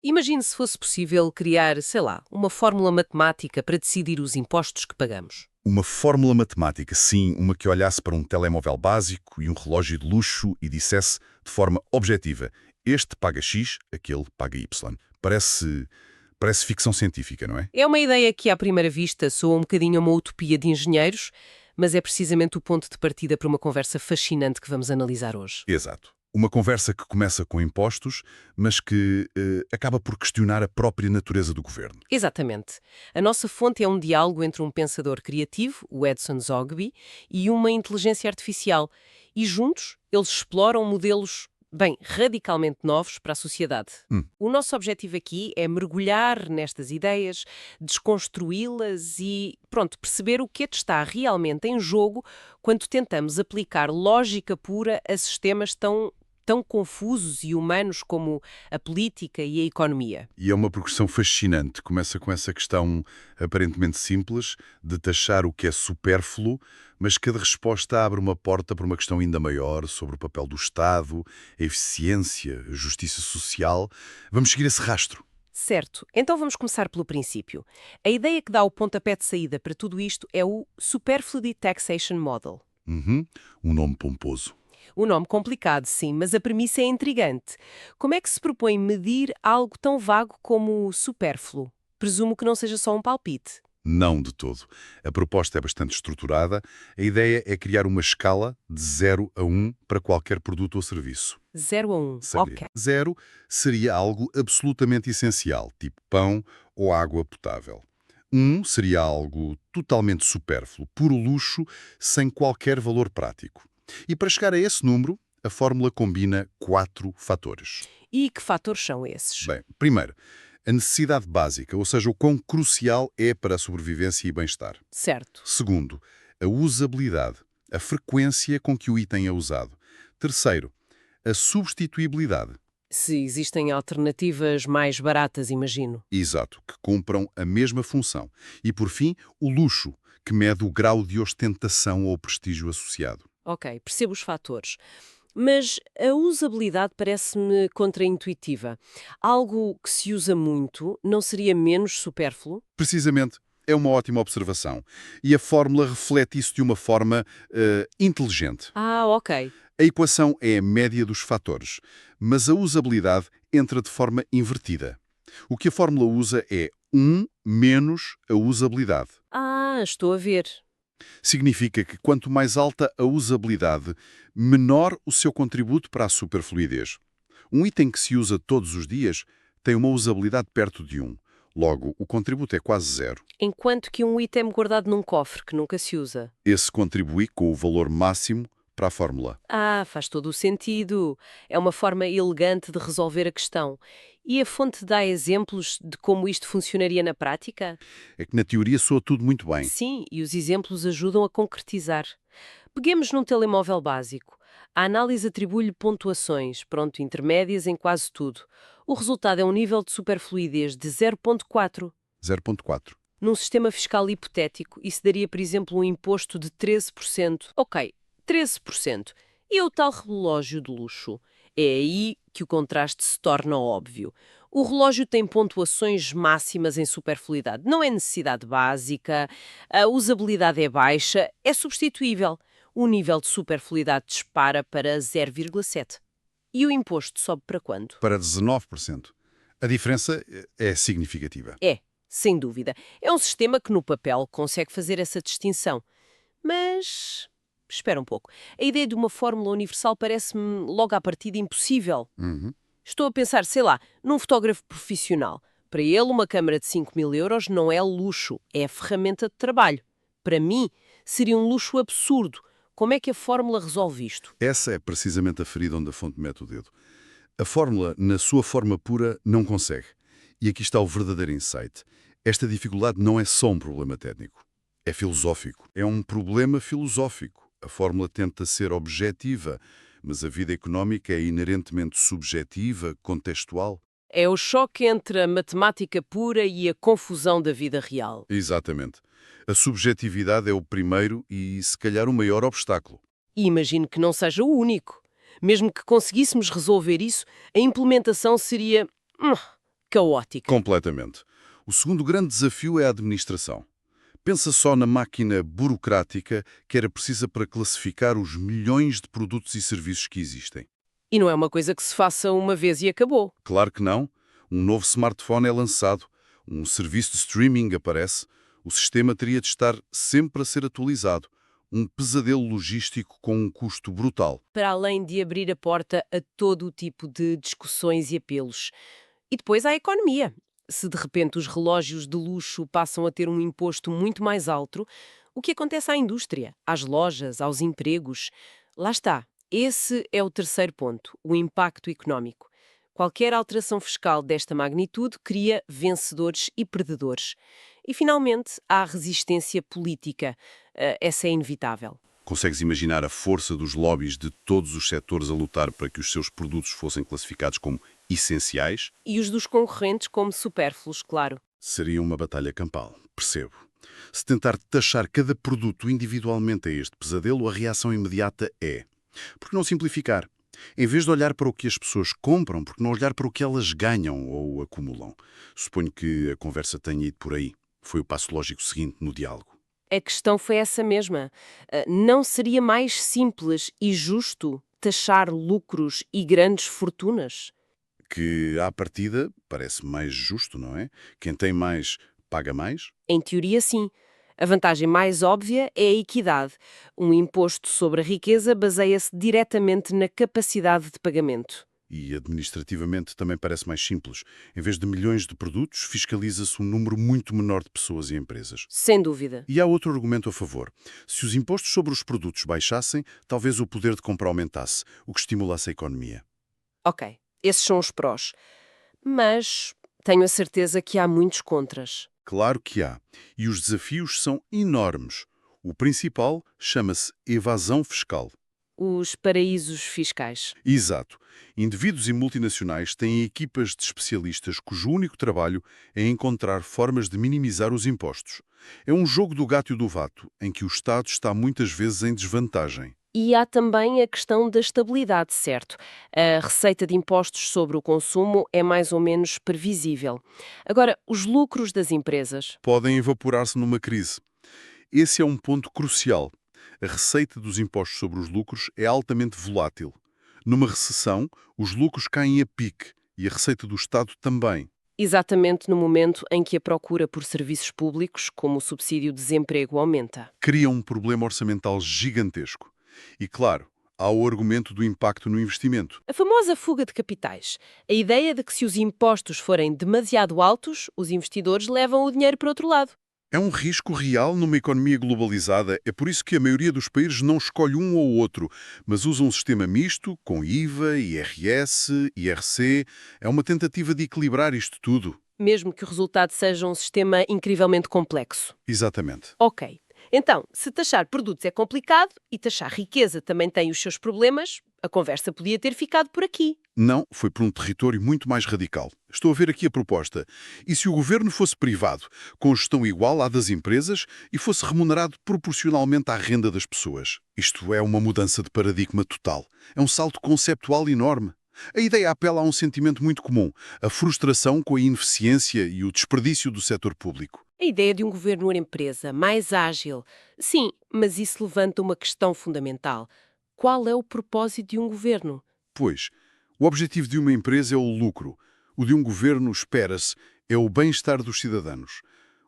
Imagine se fosse possível criar, sei lá, uma fórmula matemática para decidir os impostos que pagamos. Uma fórmula matemática, sim, uma que olhasse para um telemóvel básico e um relógio de luxo e dissesse de forma objetiva: este paga X, aquele paga Y. Parece ficção científica, não é? É uma ideia que, à primeira vista, soa um bocadinho a uma utopia de engenheiros, mas é precisamente o ponto de partida para uma conversa fascinante que vamos analisar hoje. Exato. Uma conversa que começa com impostos, mas que acaba por questionar a própria natureza do governo. Exatamente. A nossa fonte é um diálogo entre um pensador criativo, o Edson Zogby, e uma inteligência artificial. E juntos, eles exploram modelos, bem, radicalmente novos para a sociedade. Hum. O nosso objetivo aqui é mergulhar nestas ideias, desconstruí-las e, pronto, perceber o que é que está realmente em jogo quando tentamos aplicar lógica pura a sistemas tão confusos e humanos como a política e a economia. E é uma progressão fascinante. Começa com essa questão aparentemente simples de taxar o que é supérfluo, mas cada resposta abre uma porta para uma questão ainda maior sobre o papel do Estado, a eficiência, a justiça social. Vamos seguir esse rastro. Certo, então vamos começar pelo princípio. A ideia que dá o pontapé de saída para tudo isto é o Superfluity Taxation Model. Uhum. Um nome pomposo. O nome complicado, sim, mas a premissa é intrigante. Como é que se propõe medir algo tão vago como o supérfluo? Presumo que não seja só um palpite. Não de todo. A proposta é bastante estruturada. A ideia é criar uma escala de 0 a 1 para qualquer produto ou serviço. 0 a 1. Ok. 0 seria algo absolutamente essencial, tipo pão ou água potável. 1 seria algo totalmente supérfluo, puro luxo, sem qualquer valor prático. E para chegar a esse número, a fórmula combina 4 fatores. E que fatores são esses? Bem, primeiro, a necessidade básica, ou seja, o quão crucial é para a sobrevivência e bem-estar. Certo. Segundo, a usabilidade, a frequência com que o item é usado. Terceiro, a substituibilidade. Se existem alternativas mais baratas, imagino. Exato, que cumpram a mesma função. E, por fim, o luxo, que mede o grau de ostentação ou prestígio associado. Ok, percebo os fatores. Mas a usabilidade parece-me contraintuitiva. Algo que se usa muito não seria menos supérfluo? Precisamente, é uma ótima observação. E a fórmula reflete isso de uma forma inteligente. Ah, ok. A equação é a média dos fatores, mas a usabilidade entra de forma invertida. O que a fórmula usa é 1 menos a usabilidade. Ah, estou a ver. Significa que quanto mais alta a usabilidade, menor o seu contributo para a superfluidez. Um item que se usa todos os dias tem uma usabilidade perto de 1. Logo, o contributo é quase zero. Enquanto que um item guardado num cofre que nunca se usa. Esse contribui com o valor máximo para a fórmula. Ah, faz todo o sentido. É uma forma elegante de resolver a questão. E a fonte dá exemplos de como isto funcionaria na prática? É que na teoria soa tudo muito bem. Sim, e os exemplos ajudam a concretizar. Peguemos num telemóvel básico. A análise atribui-lhe pontuações, pronto, intermédias em quase tudo. O resultado é um nível de superfluidez de 0,4. 0,4. Num sistema fiscal hipotético, isso daria, por exemplo, um imposto de 13%. Ok, 13%. E o tal relógio de luxo? É aí que o contraste se torna óbvio. O relógio tem pontuações máximas em superfluidade. Não é necessidade básica, a usabilidade é baixa, é substituível. O nível de superfluidade dispara para 0,7. E o imposto sobe para quanto? Para 19%. A diferença é significativa. É, sem dúvida. É um sistema que no papel consegue fazer essa distinção. Mas espera um pouco. A ideia de uma fórmula universal parece-me logo à partida impossível. Uhum. Estou a pensar, sei lá, num fotógrafo profissional. Para ele, uma câmara de 5.000 € não é luxo, é ferramenta de trabalho. Para mim, seria um luxo absurdo. Como é que a fórmula resolve isto? Essa é precisamente a ferida onde a fonte mete o dedo. A fórmula, na sua forma pura, não consegue. E aqui está o verdadeiro insight. Esta dificuldade não é só um problema técnico. É filosófico. É um problema filosófico. A fórmula tenta ser objetiva, mas a vida económica é inerentemente subjetiva, contextual. É o choque entre a matemática pura e a confusão da vida real. Exatamente. A subjetividade é o primeiro e, se calhar, o maior obstáculo. E imagino que não seja o único. Mesmo que conseguíssemos resolver isso, a implementação seria caótica. Completamente. O segundo grande desafio é a administração. Pensa só na máquina burocrática que era precisa para classificar os milhões de produtos e serviços que existem. E não é uma coisa que se faça uma vez e acabou. Claro que não. Um novo smartphone é lançado, um serviço de streaming aparece, o sistema teria de estar sempre a ser atualizado. Um pesadelo logístico com um custo brutal. Para além de abrir a porta a todo o tipo de discussões e apelos. E depois há a economia. Se de repente os relógios de luxo passam a ter um imposto muito mais alto, o que acontece à indústria, às lojas, aos empregos? Lá está. Esse é o terceiro ponto, o impacto económico. Qualquer alteração fiscal desta magnitude cria vencedores e perdedores. E, finalmente, há a resistência política. Essa é inevitável. Consegues imaginar a força dos lobbies de todos os setores a lutar para que os seus produtos fossem classificados como essenciais? E os dos concorrentes como supérfluos, claro. Seria uma batalha campal, percebo. Se tentar taxar cada produto individualmente a este pesadelo, a reação imediata é: por que não simplificar? Em vez de olhar para o que as pessoas compram, por que não olhar para o que elas ganham ou acumulam? Suponho que a conversa tenha ido por aí. Foi o passo lógico seguinte no diálogo. A questão foi essa mesma. Não seria mais simples e justo taxar lucros e grandes fortunas? Que, à partida, parece mais justo, não é? Quem tem mais, paga mais. Em teoria, sim. A vantagem mais óbvia é a equidade. Um imposto sobre a riqueza baseia-se diretamente na capacidade de pagamento. E administrativamente também parece mais simples. Em vez de milhões de produtos, fiscaliza-se um número muito menor de pessoas e empresas. Sem dúvida. E há outro argumento a favor. Se os impostos sobre os produtos baixassem, talvez o poder de compra aumentasse, o que estimulasse a economia. Ok, esses são os prós. Mas tenho a certeza que há muitos contras. Claro que há. E os desafios são enormes. O principal chama-se evasão fiscal. Os paraísos fiscais. Exato. Indivíduos e multinacionais têm equipas de especialistas cujo único trabalho é encontrar formas de minimizar os impostos. É um jogo do gato e do vato, em que o Estado está muitas vezes em desvantagem. E há também a questão da estabilidade, certo? A receita de impostos sobre o consumo é mais ou menos previsível. Agora, os lucros das empresas. Podem evaporar-se numa crise. Esse é um ponto crucial. A receita dos impostos sobre os lucros é altamente volátil. Numa recessão, os lucros caem a pique e a receita do Estado também. Exatamente no momento em que a procura por serviços públicos, como o subsídio de desemprego, aumenta. Cria um problema orçamental gigantesco. E, claro, há o argumento do impacto no investimento. A famosa fuga de capitais. A ideia de que se os impostos forem demasiado altos, os investidores levam o dinheiro para outro lado. É um risco real numa economia globalizada. É por isso que a maioria dos países não escolhe um ou outro, mas usa um sistema misto, com IVA, IRS, IRC. É uma tentativa de equilibrar isto tudo. Mesmo que o resultado seja um sistema incrivelmente complexo. Exatamente. Ok. Então, se taxar produtos é complicado e taxar riqueza também tem os seus problemas, a conversa podia ter ficado por aqui. Não, foi por um território muito mais radical. Estou a ver aqui a proposta. E se o governo fosse privado, com gestão igual à das empresas e fosse remunerado proporcionalmente à renda das pessoas? Isto é uma mudança de paradigma total. É um salto conceptual enorme. A ideia apela a um sentimento muito comum, a frustração com a ineficiência e o desperdício do setor público. A ideia de um governo-empresa mais ágil. Sim, mas isso levanta uma questão fundamental. Qual é o propósito de um governo? Pois, o objetivo de uma empresa é o lucro. O de um governo, espera-se, é o bem-estar dos cidadãos.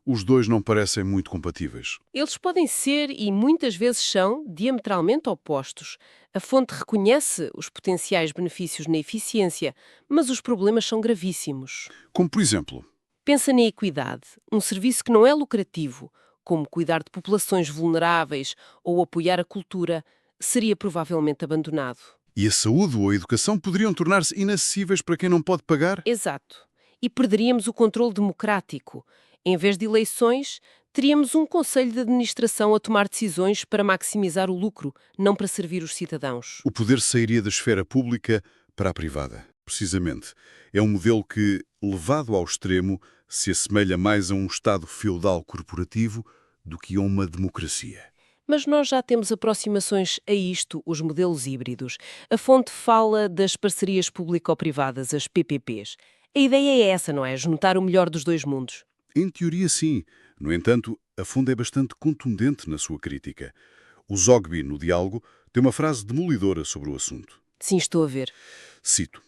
Os dois não parecem muito compatíveis. Eles podem ser, e muitas vezes são, diametralmente opostos. A fonte reconhece os potenciais benefícios na eficiência, mas os problemas são gravíssimos. Como, por exemplo, Pensa na equidade, um serviço que não é lucrativo, como cuidar de populações vulneráveis ou apoiar a cultura, seria provavelmente abandonado. e a saúde ou a educação poderiam tornar-se inacessíveis para quem não pode pagar? Exato. E perderíamos o controle democrático. Em vez de eleições, teríamos um conselho de administração a tomar decisões para maximizar o lucro, não para servir os cidadãos. O poder sairia da esfera pública para a privada. Precisamente. É um modelo que, levado ao extremo, se assemelha mais a um Estado feudal corporativo do que a uma democracia. Mas nós já temos aproximações a isto, os modelos híbridos. A fonte fala das parcerias público-privadas, as PPPs. A ideia é essa, não é? Juntar o melhor dos dois mundos. Em teoria, sim. No entanto, a Fonte é bastante contundente na sua crítica. O Zogby, no diálogo, tem uma frase demolidora sobre o assunto. Sim, estou a ver. Cito: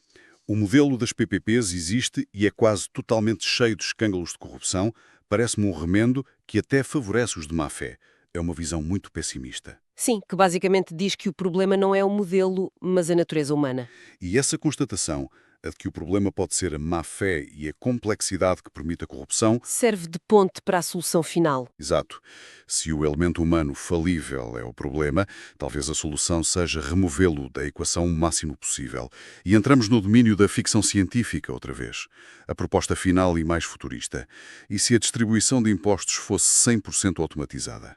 "O modelo das PPPs existe e é quase totalmente cheio de escândalos de corrupção. Parece-me um remendo que até favorece os de má-fé. É uma visão muito pessimista." Sim, que basicamente diz que o problema não é o modelo, mas a natureza humana. E essa constatação, a de que o problema pode ser a má-fé e a complexidade que permite a corrupção, Serve de ponte para a solução final. exato. Se o elemento humano falível é o problema, talvez a solução seja removê-lo da equação o máximo possível. E entramos no domínio da ficção científica outra vez. A proposta final e mais futurista. E se a distribuição de impostos fosse 100% automatizada?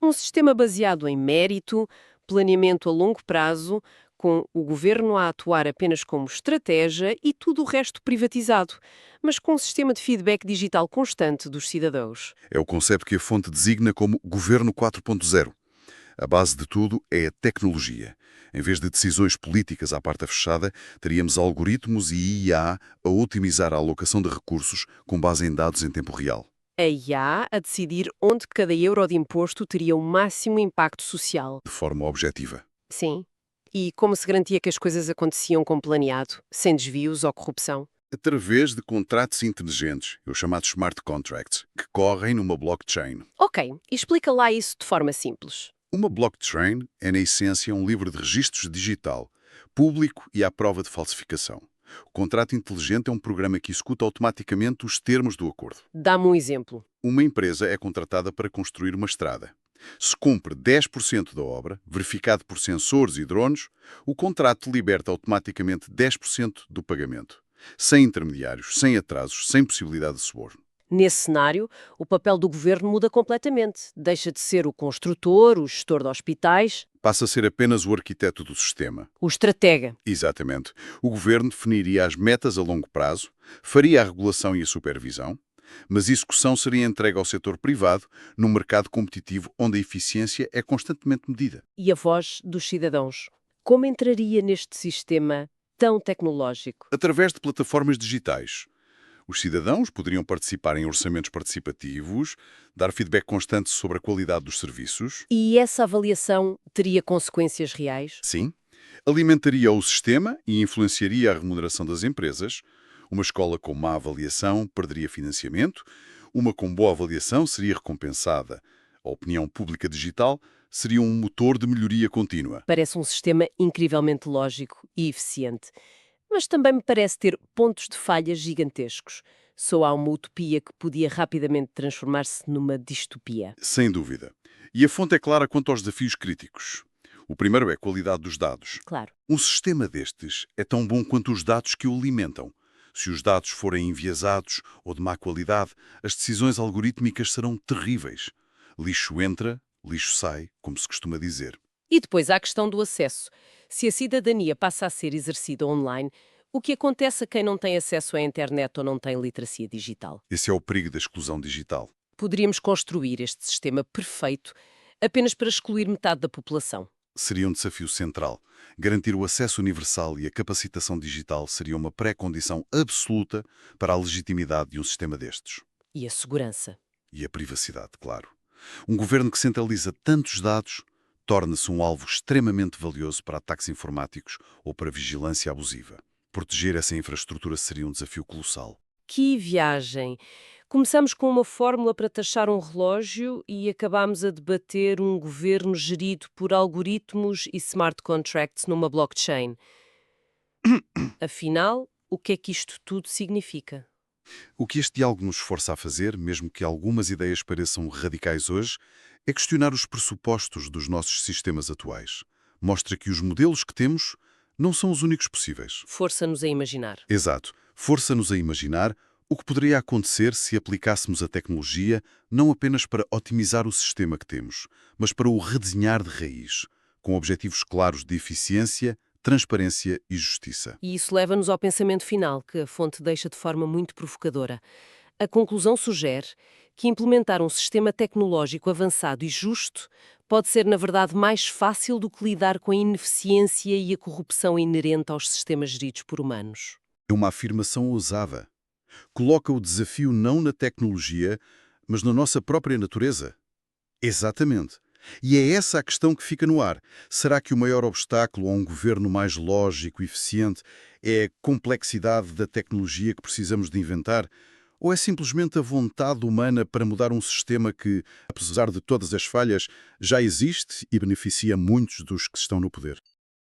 Um sistema baseado em mérito, planeamento a longo prazo, com o governo a atuar apenas como estratégia e tudo o resto privatizado, mas com um sistema de feedback digital constante dos cidadãos. É o conceito que a Fonte designa como Governo 4.0. A base de tudo é a tecnologia. Em vez de decisões políticas à porta fechada, teríamos algoritmos e IA a otimizar a alocação de recursos com base em dados em tempo real. A IA a decidir onde cada euro de imposto teria o máximo impacto social. De forma objetiva. Sim. E como se garantia que as coisas aconteciam como planeado, sem desvios ou corrupção? Através de contratos inteligentes, os chamados smart contracts, que correm numa blockchain. Ok, explica lá isso de forma simples. Uma blockchain é, na essência, um livro de registros digital, público e à prova de falsificação. O contrato inteligente é um programa que executa automaticamente os termos do acordo. Dá-me um exemplo. Uma empresa é contratada para construir uma estrada. Se cumpre 10% da obra, verificado por sensores e drones, o contrato liberta automaticamente 10% do pagamento. Sem intermediários, sem atrasos, sem possibilidade de suborno. Nesse cenário, o papel do governo muda completamente. Deixa de ser o construtor, o gestor de hospitais, Passa a ser apenas o arquiteto do sistema. o estratega. Exatamente. O governo definiria as metas a longo prazo, faria a regulação e a supervisão, mas a execução seria entregue ao setor privado, num mercado competitivo onde a eficiência é constantemente medida. E a voz dos cidadãos. Como entraria neste sistema tão tecnológico? Através de plataformas digitais. Os cidadãos poderiam participar em orçamentos participativos, dar feedback constante sobre a qualidade dos serviços. E essa avaliação teria consequências reais? Sim. Alimentaria o sistema e influenciaria a remuneração das empresas. Uma escola com má avaliação perderia financiamento. Uma com boa avaliação seria recompensada. A opinião pública digital seria um motor de melhoria contínua. Parece um sistema incrivelmente lógico e eficiente. Mas também me parece ter pontos de falha gigantescos. Só há uma utopia que podia rapidamente transformar-se numa distopia. Sem dúvida. E a fonte é clara quanto aos desafios críticos. O primeiro é a qualidade dos dados. Claro. Um sistema destes é tão bom quanto os dados que o alimentam. Se os dados forem enviesados ou de má qualidade, as decisões algorítmicas serão terríveis. Lixo entra, lixo sai, como se costuma dizer. E depois há a questão do acesso. Se a cidadania passa a ser exercida online, o que acontece a quem não tem acesso à internet ou não tem literacia digital? Esse é o perigo da exclusão digital. Poderíamos construir este sistema perfeito apenas para excluir metade da população. Seria um desafio central. Garantir o acesso universal e a capacitação digital seria uma pré-condição absoluta para a legitimidade de um sistema destes. E a segurança? E a privacidade, claro. Um governo que centraliza tantos dados torna-se um alvo extremamente valioso para ataques informáticos ou para vigilância abusiva. Proteger essa infraestrutura seria um desafio colossal. Que viagem! Começamos com uma fórmula para taxar um relógio e acabamos a debater um governo gerido por algoritmos e smart contracts numa blockchain. Afinal, o que é que isto tudo significa? O que este diálogo nos força a fazer, mesmo que algumas ideias pareçam radicais hoje, é questionar os pressupostos dos nossos sistemas atuais. Mostra que os modelos que temos não são os únicos possíveis. Força-nos a imaginar. Exato. Força-nos a imaginar o que poderia acontecer se aplicássemos a tecnologia não apenas para otimizar o sistema que temos, mas para o redesenhar de raiz, com objetivos claros de eficiência, transparência e justiça. E isso leva-nos ao pensamento final, que a fonte deixa de forma muito provocadora. A conclusão sugere que implementar um sistema tecnológico avançado e justo pode ser, na verdade, mais fácil do que lidar com a ineficiência e a corrupção inerente aos sistemas geridos por humanos. É uma afirmação ousada. Coloca o desafio não na tecnologia, mas na nossa própria natureza. Exatamente. E é essa a questão que fica no ar. Será que o maior obstáculo a um governo mais lógico e eficiente é a complexidade da tecnologia que precisamos de inventar? Ou é simplesmente a vontade humana para mudar um sistema que, apesar de todas as falhas, já existe e beneficia muitos dos que estão no poder?